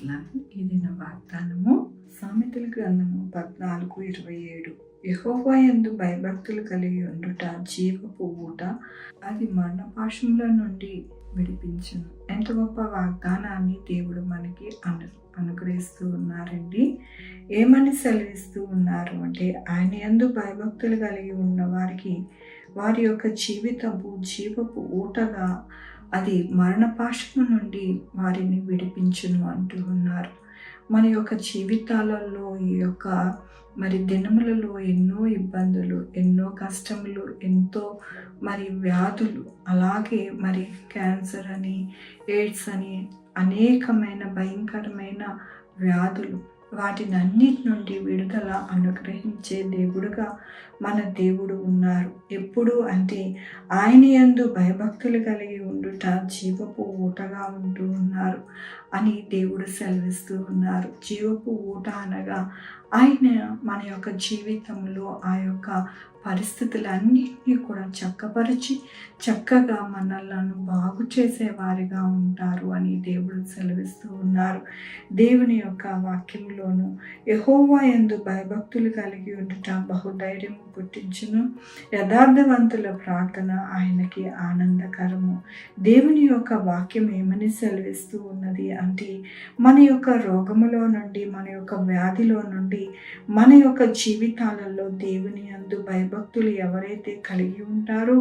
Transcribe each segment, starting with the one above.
ఈ దిన వాగ్దానము సామెతల గ్రంథము 14:27. యెహోవా యందు భయభక్తులు కలిగి ఉండుట జీవపు ఊట, అది మరణపాశముల నుండి విడిపించును. ఎంత గొప్ప వాగ్దానాన్ని దేవుడు మనకి అనుగ్రహిస్తూ ఉన్నారండి. ఏమని సెలవిస్తూ ఉన్నారు అంటే, ఆయన యందు భయభక్తులు కలిగి ఉన్న వారికి వారి యొక్క జీవితము జీవపు ఊటగా, అది మరణపాశము నుండి వారిని విడిపించును అంటూ ఉన్నారు. మన యొక్క జీవితాలలో ఈ యొక్క దినములలో ఎన్నో ఇబ్బందులు, ఎన్నో కష్టములు, ఎంతో వ్యాధులు, అలాగే క్యాన్సర్ అని, ఎయిడ్స్ అని, అనేకమైన భయంకరమైన వ్యాధులు, వాటిని అన్నిటి నుండి విడుదల అనుగ్రహించే దేవుడుగా మన దేవుడు ఉన్నారు. ఎప్పుడు అంటే ఆయన యందు భయభక్తులు కలిగి ఉండుట జీవపు ఊటగా ఉంటూ ఉన్నారు అని దేవుడు సెలవిస్తూ ఉన్నారు. జీవపు ఊట అనగా ఆయన మన యొక్క జీవితంలో ఆ యొక్క పరిస్థితులన్నింటినీ కూడా చక్కపరిచి చక్కగా మనలను బాగు చేసేవారిగా ఉంటారు అని దేవుడు సెలవిస్తూ ఉన్నారు. దేవుని యొక్క వాక్యంలోను యెహోవా యందు భయభక్తులు కలిగి ఉండుట బహుధైర్యము పుట్టించును, యథార్థవంతుల ప్రార్థన ఆయనకి ఆనందకరము. దేవుని యొక్క వాక్యం ఏమని సెలవిస్తూ ఉన్నది అంటే, మన యొక్క రోగములో నుండి, మన యొక్క వ్యాధిలో నుండి, మన యొక్క జీవితాలలో దేవుని యందు భయభక్తులు ఎవరైతే కలిగి ఉంటారో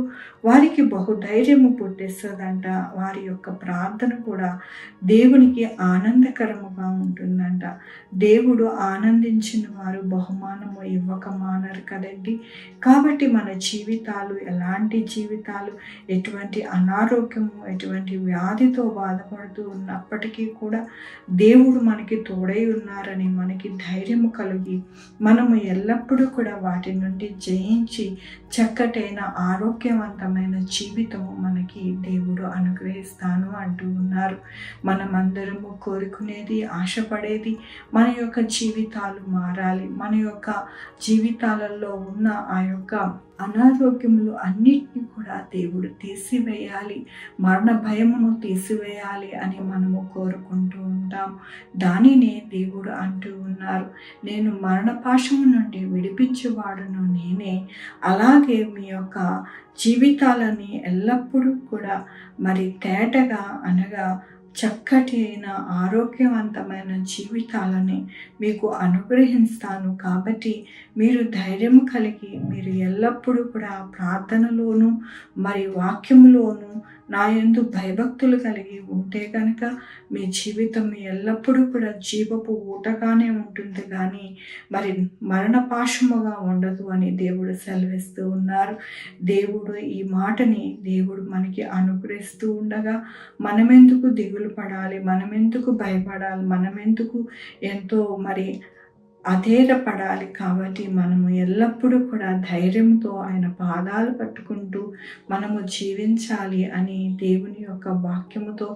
వారికి బహుధైర్యము పుట్టిస్తుందంట. వారి యొక్క ప్రార్థన కూడా దేవునికి ఆనందకరముగా ఉంటుందంట. దేవుడు ఆనందించిన వారు బహుమానము ఇవ్వక మానరు కదండి. కాబట్టి మన జీవితాలు, ఎలాంటి జీవితాలు, ఎటువంటి అనారోగ్యము, ఎటువంటి వ్యాధితో బాధపడుతూ ఉన్నప్పటికీ కూడా దేవుడు మనకి తోడై ఉన్నారని మనకి ధైర్యము కలిగి మనము ఎల్లప్పుడూ కూడా వాటి నుండి జయించి చక్కటైన ఆరోగ్యవంతమైన జీవితము మనకి దేవుడు అనుగ్రహిస్తాను అంటూ ఉన్నారు. మనమందరము కోరుకునేది, ఆశపడేది మన యొక్క జీవితాలు మారాలి. మన యొక్క జీవితాలలో ఉన్న ఆ యొక్క అనారోగ్యములు అన్నిటినీ కూడా దేవుడు తీసివేయాలి, మరణ భయమును తీసివేయాలి అని మనము కోరుకుంటూ ఉంటాం. దానినే దేవుడు అంటూ ఉన్నారు, నేను మరణపాశము నుండి విడిపించేవాడును నేనే. అలాగే మీ యొక్క జీవితాలని ఎల్లప్పుడూ కూడా తేటగా అనగా చక్కటి అయిన ఆరోగ్యవంతమైన జీవితాలని మీకు అనుగ్రహిస్తాను. కాబట్టి మీరు ధైర్యం కలిగి మీరు ఎల్లప్పుడూ కూడా ప్రార్థనలోను వాక్యములోను నా యందు భయభక్తులు కలిగి ఉంటే కనుక మీ జీవితం ఎల్లప్పుడూ కూడా జీవపు ఊటగానే ఉంటుంది, కానీ మరణపాశముగా ఉండదు అని దేవుడు సెలవిస్తూ ఉన్నారు. దేవుడు ఈ మాటని దేవుడు మనకి అనుగ్రహిస్తూ ఉండగా మనమెందుకు దిగులు పడాలి, మనమెందుకు భయపడాలి, మనమెందుకు ఎంతో అధైర్యపడాలి. కాబట్టి మనము ఎల్లప్పుడూ కూడా ధైర్యంతో ఆయన పాదాలు పట్టుకుంటూ మనము జీవించాలి అని దేవుని యొక్క వాక్యముతో,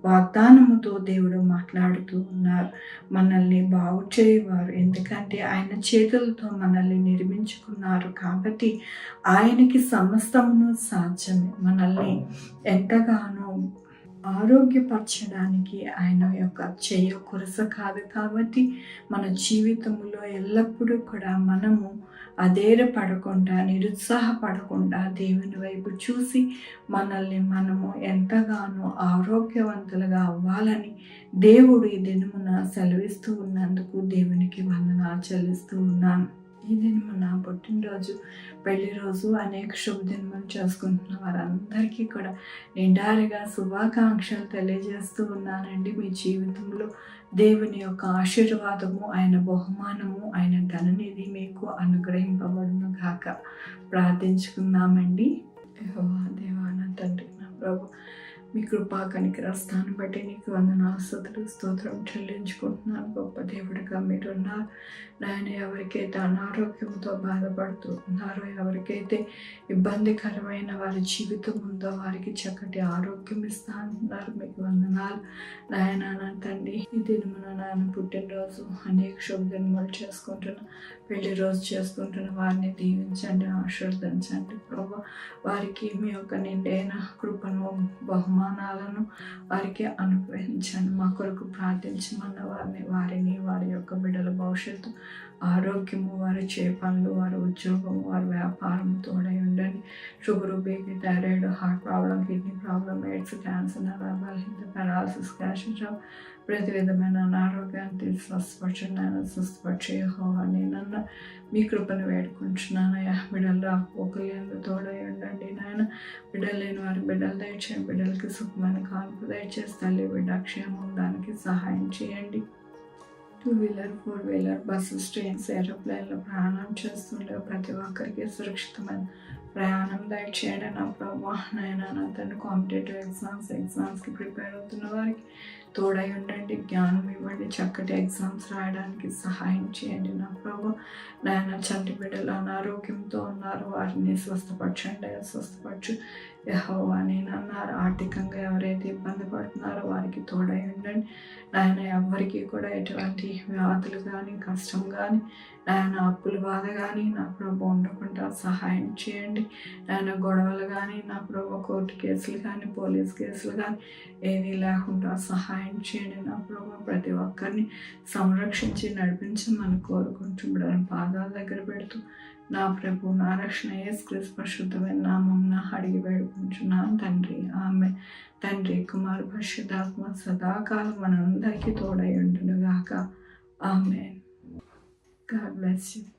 వాగ్దానముతో దేవుడు మాట్లాడుతూ ఉన్నారు. మనల్ని బాగు చేయవారు, ఎందుకంటే ఆయన చేతులతో మనల్ని నిర్మించుకున్నారు. కాబట్టి ఆయనకి సమస్తమును సాధ్యమే. మనల్ని ఎంతగానో ఆరోగ్యపరచడానికి ఆయన యొక్క చెయ్య కొరస కాదు. కాబట్టి మన జీవితంలో ఎల్లప్పుడూ కూడా మనము అధైర్యపడకుండా, నిరుత్సాహపడకుండా దేవుని వైపు చూసి మనల్ని మనము ఎంతగానో ఆరోగ్యవంతులుగా అవ్వాలని దేవుడు ఈ దినమున సెలవిస్తూ ఉన్నందుకు దేవునికి వందనాలు చెల్లిస్తూ ఉన్నాను. ఈ దినము నా పుట్టినరోజు, పెళ్లి రోజు, అనేక శుభదినములు చేసుకుంటున్న వారందరికీ కూడా నిండారుగా శుభాకాంక్షలు తెలియజేస్తూ ఉన్నానండి. మీ జీవితంలో దేవుని యొక్క ఆశీర్వాదము, ఆయన బహుమానము, ఆయన ధననిధి మీకు అనుగ్రహింపబడును గాక. ప్రార్థించుకుందామండి. యెహోవా దేవా, నా తండ్రి, నా ప్రభు, మీ కృపా కనికరస్తాను బట్టి నీకు వందనాలు, స్తుతులు, స్తోత్రం చెల్లించుకుంటున్నాను. గొప్ప దేవుడిగా మీరున్నారు నాయన. ఎవరికైతే అనారోగ్యంతో బాధపడుతూ ఉన్నారో, ఎవరికైతే ఇబ్బందికరమైన వారి జీవితం ఉందో వారికి చక్కటి ఆరోగ్యం ఇస్తా అంటున్నారు. మీకు వందనాలు నాయన. నా తండ్రి, ఈ దినమున నాయన పుట్టినరోజు, అనేక శుభదినములు చేసుకుంటున్నా పెళ్లి రోజు చేసుకుంటున్న వారిని దీవించండి, ఆశీర్వదించండి ప్రభా. వారికి మీ యొక్క నిండైన కృపను, బహుమానాలను వారికి అనుగ్రహించండి. మా కొరకు ప్రార్థించమన్న వారిని వారి యొక్క బిడ్డల భవిష్యత్తు, ఆరోగ్యము, వారి పనులు, వారి ఉద్యోగము, వారి వ్యాపారం తోడై ఉండండి. Sugar, BP, thyroid, heart problem, kidney problem, AIDS, cancer, నరాలహిత, పెరాలసిస్, క్యాన్సర్, ప్రతి విధమైన అనారోగ్యాన్ని స్వస్థపరచండి. స్వస్థపరిచే యెహోవా నేనన్న మీ కృపను వేడుకుంటున్నానయ్యా. బిడ్డలు రాకపోకలు తోడై ఉండండి నాయన. బిడ్డలు లేని వారి బిడ్డలు దయచేయండి. బిడ్డలకి సుఖమైన కాన్పు దయచేసి తల్లి బిడ్డ క్షేమం దానికి సహాయం చేయండి. 2-వీలర్, 4-వీలర్, బస్సెస్, ట్రైన్స్, ఏరోప్లేన్లో ప్రయాణం చేస్తుండే ప్రతి ఒక్కరికి సురక్షితమైన ప్రయాణం దయచేయండి నా ప్రభా. నాయన నా తండ్రి, కాంపిటేటివ్ ఎగ్జామ్స్కి ప్రిపేర్ అవుతున్న వారికి తోడై ఉండండి. జ్ఞానం ఇవ్వండి. చక్కటి ఎగ్జామ్స్ రాయడానికి సహాయం చేయండి నా ప్రభా. నాయన చంటి బిడ్డలు అనారోగ్యంతో ఉన్నారు, వారిని స్వస్థపరచండి. స్వస్థపరచు యెహోవా నేనన్నారు. ఆర్థికంగా ఎవరైతే ఇబ్బంది పడుతున్నారో వారికి తోడై ఉండండి నాయన. ఎవరికి కూడా ఎటువంటి వ్యాధులు కానీ, కష్టం కానీ, నాయన అప్పుల బాధ కానీ నా ప్రభు ఉండకుండా సహాయం చేయండి నాయన. గొడవలు కానీ నా ప్రభు, కోర్టు కేసులు కానీ, పోలీస్ కేసులు కానీ ఏమీ లేకుండా సహాయం చేయండి నా ప్రభు. ప్రతి ఒక్కరిని సంరక్షించి నడిపించమని కోరుకుంటున్నాను. పాదాల దగ్గర పెడుతూ నా ప్రభు, నా రక్షణ యేసుక్రీస్తు పరిశుద్ధమైన నామమున అడిగి వేడుకుంటున్నాను తండ్రి. ఆమె తండ్రి, కుమార, పరిశుద్ధాత్మ సదాకాలం మనందరికీ తోడై ఉండును గాక. ఆమెన్. God bless you.